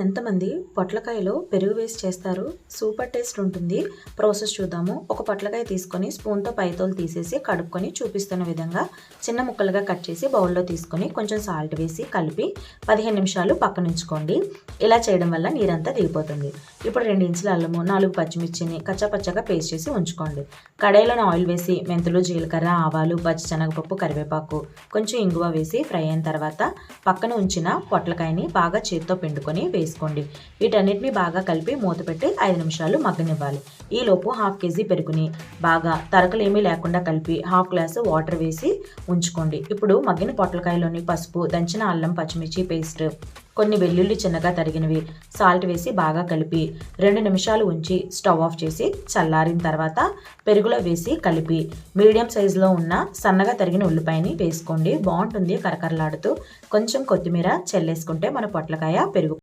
ఎంతమంది పొట్లకాయలో పెరుగు వేసి చేస్తారు? సూపర్ టేస్ట్ ఉంటుంది. ప్రాసెస్ చూద్దాము. ఒక పొట్లకాయ తీసుకొని స్పూన్తో పైతోలు తీసేసి కడుక్కొని చూపిస్తున్న విధంగా చిన్న ముక్కలుగా కట్ చేసి బౌల్లో తీసుకొని కొంచెం సాల్ట్ వేసి కలిపి 15 నిమిషాలు పక్కన ఉంచుకోండి. ఇలా చేయడం వల్ల నీరంతా దిగిపోతుంది. ఇప్పుడు 2 ఇంచుల అల్లము, 4 పచ్చిమిర్చిని కచ్చాపచ్చాగా పేస్ట్ చేసి ఉంచుకోండి. కడాయిలోని ఆయిల్ వేసి మెంతులు, జీలకర్ర, ఆవాలు, పచ్చిశనగపప్పు, కరివేపాకు, కొంచెం ఇంగువ వేసి ఫ్రై అయిన తర్వాత పక్కన ఉంచిన పొట్లకాయని బాగా చేత్తో పిండుకొని వేసుకోండి. వీటన్నిటిని బాగా కలిపి మూత పెట్టి 5 నిమిషాలు మగ్గనివ్వాలి. ఈలోపు 1/2 కేజీ పెరుగుని బాగా తరకలేమీ లేకుండా కలిపి 1/2 గ్లాసు వాటర్ వేసి ఉంచుకోండి. ఇప్పుడు మగ్గిన పొట్లకాయలోని పసుపు, దంచిన అల్లం పచ్చిమిర్చి పేస్ట్, కొన్ని వెల్లుల్లి చిన్నగా తరిగినవి, సాల్ట్ వేసి బాగా కలిపి 2 నిమిషాలు ఉంచి స్టవ్ ఆఫ్ చేసి చల్లారిన తర్వాత పెరుగులో వేసి కలిపి మీడియం సైజులో ఉన్న సన్నగా తరిగిన ఉల్లిపాయని వేసుకోండి. బాగుంటుంది కరకరలాడుతూ. కొంచెం కొత్తిమీర చల్లేసుకుంటే మన పొట్లకాయ పెరుగు